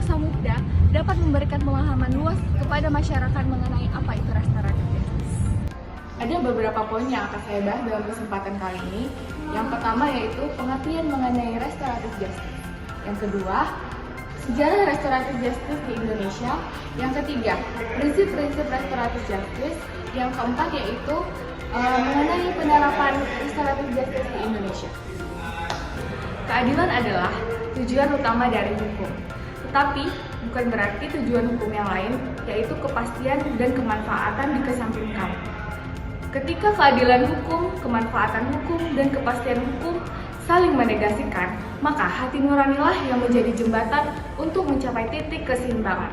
jaksa muda dapat memberikan pemahaman luas kepada masyarakat mengenai apa itu restoratif justice. Ada beberapa poin yang akan saya bahas dalam kesempatan kali ini. Yang pertama yaitu pengertian mengenai restoratif justice. Yang kedua, sejarah restoratif justice di Indonesia. Yang ketiga, prinsip-prinsip restoratif justice. Yang keempat yaitu mengenai penerapan restoratif justice di Indonesia. Keadilan adalah tujuan utama dari hukum. Tetapi bukan berarti tujuan hukum yang lain, yaitu kepastian dan kemanfaatan dikesampingkan. Ketika keadilan hukum, kemanfaatan hukum, dan kepastian hukum saling menegasikan, maka hati nuranilah yang menjadi jembatan untuk mencapai titik keseimbangan.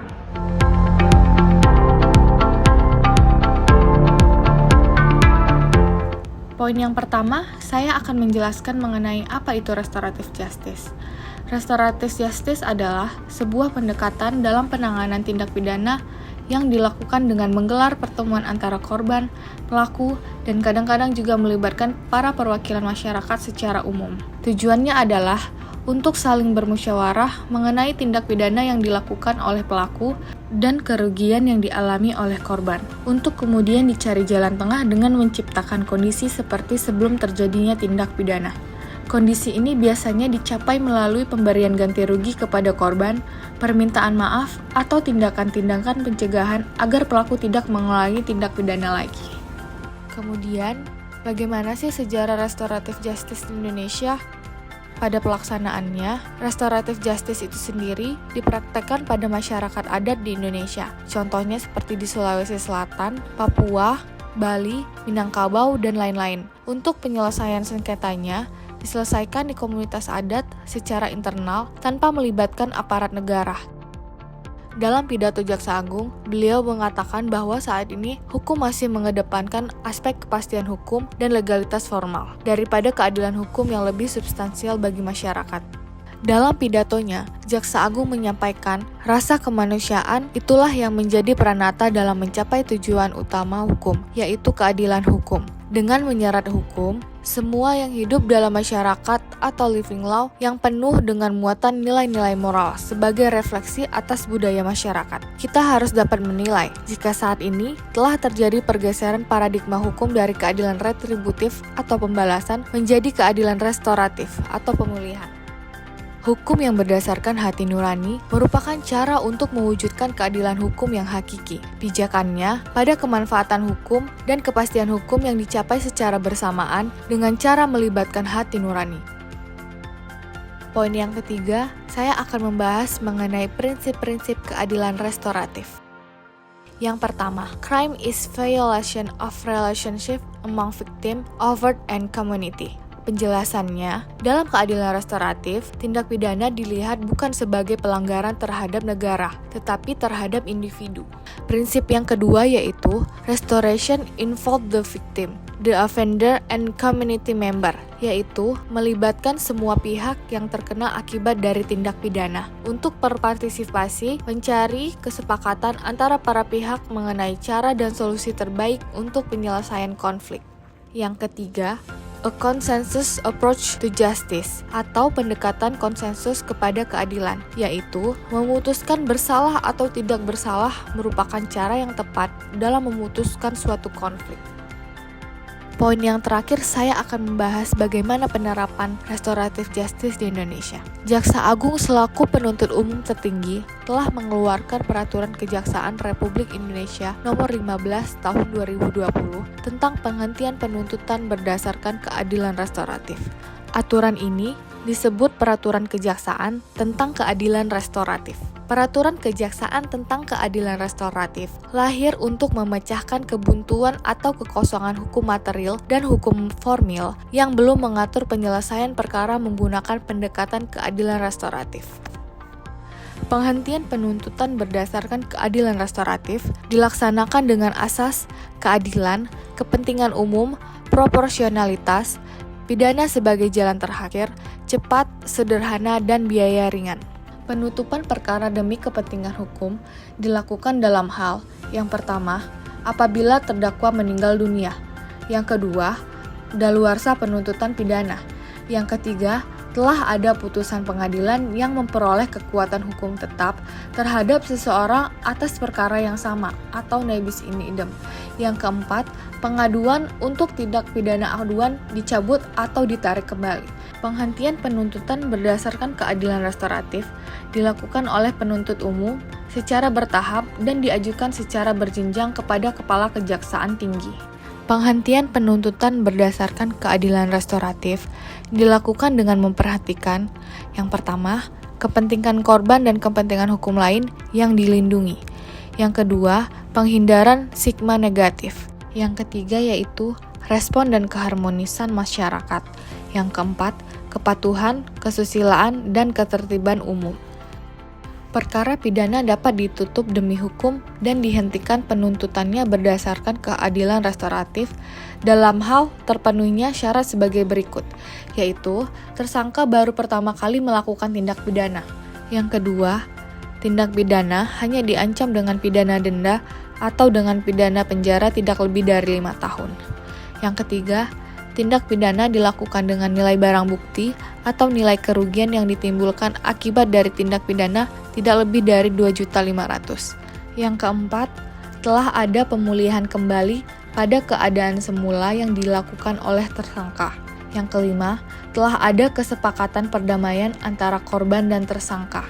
Poin yang pertama, saya akan menjelaskan mengenai apa itu restoratif justice. Restoratif justice adalah sebuah pendekatan dalam penanganan tindak pidana yang dilakukan dengan menggelar pertemuan antara korban, pelaku, dan kadang-kadang juga melibatkan para perwakilan masyarakat secara umum. Tujuannya adalah untuk saling bermusyawarah mengenai tindak pidana yang dilakukan oleh pelaku dan kerugian yang dialami oleh korban, untuk kemudian dicari jalan tengah dengan menciptakan kondisi seperti sebelum terjadinya tindak pidana. Kondisi ini biasanya dicapai melalui pemberian ganti rugi kepada korban, permintaan maaf, atau tindakan-tindakan pencegahan agar pelaku tidak mengulangi tindak pidana lagi. Kemudian, bagaimana sih sejarah restoratif justice di Indonesia? Pada pelaksanaannya, restoratif justice itu sendiri dipraktekkan pada masyarakat adat di Indonesia. Contohnya seperti di Sulawesi Selatan, Papua, Bali, Minangkabau, dan lain-lain. Untuk penyelesaian sengketanya, diselesaikan di komunitas adat secara internal tanpa melibatkan aparat negara. Dalam pidato Jaksa Agung, beliau mengatakan bahwa saat ini hukum masih mengedepankan aspek kepastian hukum dan legalitas formal daripada keadilan hukum yang lebih substansial bagi masyarakat. Dalam pidatonya, Jaksa Agung menyampaikan rasa kemanusiaan itulah yang menjadi peranata dalam mencapai tujuan utama hukum, yaitu keadilan hukum. Dengan menyerat hukum, semua yang hidup dalam masyarakat atau living law yang penuh dengan muatan nilai-nilai moral sebagai refleksi atas budaya masyarakat. Kita harus dapat menilai jika saat ini telah terjadi pergeseran paradigma hukum dari keadilan retributif atau pembalasan menjadi keadilan restoratif atau pemulihan. Hukum yang berdasarkan hati nurani merupakan cara untuk mewujudkan keadilan hukum yang hakiki. Pijakannya pada kemanfaatan hukum dan kepastian hukum yang dicapai secara bersamaan dengan cara melibatkan hati nurani. Poin yang ketiga, saya akan membahas mengenai prinsip-prinsip keadilan restoratif. Yang pertama, crime is violation of relationship among victim, overt, and community. Penjelasannya, dalam keadilan restoratif, tindak pidana dilihat bukan sebagai pelanggaran terhadap negara, tetapi terhadap individu. Prinsip yang kedua yaitu, restoration involve the victim, the offender, and community member, yaitu melibatkan semua pihak yang terkena akibat dari tindak pidana untuk berpartisipasi mencari kesepakatan antara para pihak mengenai cara dan solusi terbaik untuk penyelesaian konflik. Yang ketiga, a consensus approach to justice, atau pendekatan konsensus kepada keadilan, yaitu memutuskan bersalah atau tidak bersalah merupakan cara yang tepat dalam memutuskan suatu konflik. Poin yang terakhir, saya akan membahas bagaimana penerapan restoratif justice di Indonesia. Jaksa Agung selaku penuntut umum tertinggi telah mengeluarkan Peraturan Kejaksaan Republik Indonesia Nomor 15 Tahun 2020 tentang penghentian penuntutan berdasarkan keadilan restoratif. Aturan ini disebut Peraturan Kejaksaan tentang Keadilan Restoratif. Peraturan Kejaksaan tentang Keadilan Restoratif lahir untuk memecahkan kebuntuan atau kekosongan hukum material dan hukum formil yang belum mengatur penyelesaian perkara menggunakan pendekatan keadilan restoratif. Penghentian penuntutan berdasarkan keadilan restoratif dilaksanakan dengan asas keadilan, kepentingan umum, proporsionalitas, pidana sebagai jalan terakhir, cepat, sederhana, dan biaya ringan. Penutupan perkara demi kepentingan hukum dilakukan dalam hal yang pertama, apabila terdakwa meninggal dunia. Yang kedua, daluarsa penuntutan pidana. Yang ketiga, telah ada putusan pengadilan yang memperoleh kekuatan hukum tetap terhadap seseorang atas perkara yang sama atau nebis in idem. Yang keempat, pengaduan untuk tindak pidana aduan dicabut atau ditarik kembali. Penghentian penuntutan berdasarkan keadilan restoratif dilakukan oleh penuntut umum secara bertahap dan diajukan secara berjenjang kepada Kepala Kejaksaan Tinggi. Penghentian penuntutan berdasarkan keadilan restoratif dilakukan dengan memperhatikan, yang pertama, kepentingan korban dan kepentingan hukum lain yang dilindungi. Yang kedua, penghindaran stigma negatif. Yang ketiga yaitu respon dan keharmonisan masyarakat. Yang keempat, kepatuhan, kesusilaan, dan ketertiban umum. Perkara pidana dapat ditutup demi hukum dan dihentikan penuntutannya berdasarkan keadilan restoratif dalam hal terpenuhinya syarat sebagai berikut, yaitu tersangka baru pertama kali melakukan tindak pidana. Yang kedua, tindak pidana hanya diancam dengan pidana denda atau dengan pidana penjara tidak lebih dari 5 tahun. Yang ketiga, tindak pidana dilakukan dengan nilai barang bukti atau nilai kerugian yang ditimbulkan akibat dari tindak pidana tidak lebih dari 2.500.000. Yang keempat, telah ada pemulihan kembali pada keadaan semula yang dilakukan oleh tersangka. Yang kelima, telah ada kesepakatan perdamaian antara korban dan tersangka.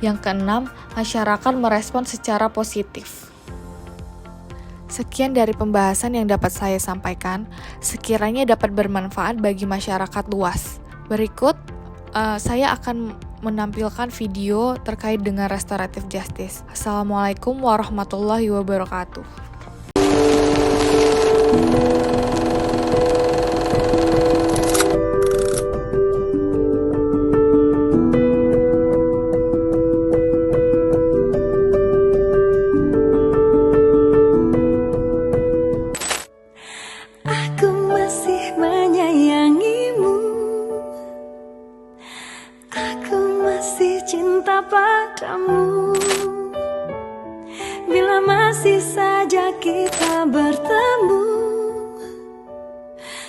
Yang keenam, masyarakat merespon secara positif. Sekian dari pembahasan yang dapat saya sampaikan, sekiranya dapat bermanfaat bagi masyarakat luas. Berikut, saya akan menampilkan video terkait dengan restoratif justice. Assalamualaikum warahmatullahi wabarakatuh. Aku masih menyayangimu, aku masih cinta padamu. Bila masih saja kita bertemu,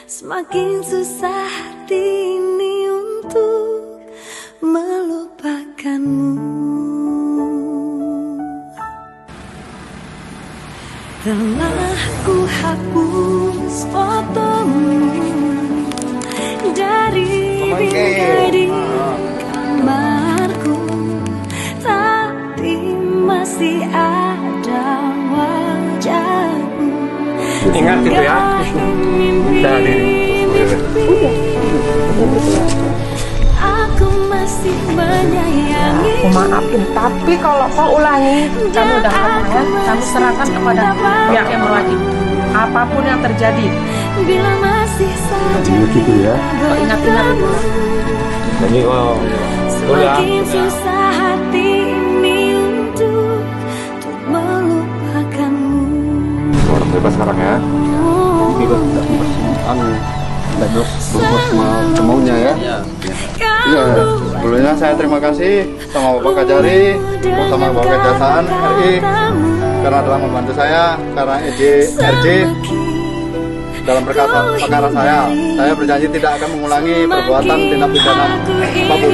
semakin susah hati ini untuk melupakanmu. Telah ku hapus fotomu dari bingkai di kamarku, tapi masih ada wajahmu. Ingat gitu ya. Udah Aku masih menyayangi. Aku maafin, tapi kalau kau ulangi, kamu udah ya, kamu serahkan kepada pihak yang berwajib. Apapun yang terjadi, Bila masih saja gitu ya. kau ingat-ingat itu. Jadi semakin susah hati ini untuk melupakanmu. orang bebas sekarang ya. Bebas tidak berbuat semaunya ya. Iya, sebelumnya saya terima kasih sama Bapak Kajari, sama Bapak Kejaksaan RI karena telah membantu saya karena RJ dalam perkara saya. Saya berjanji tidak akan mengulangi perbuatan tindak pidana apapun.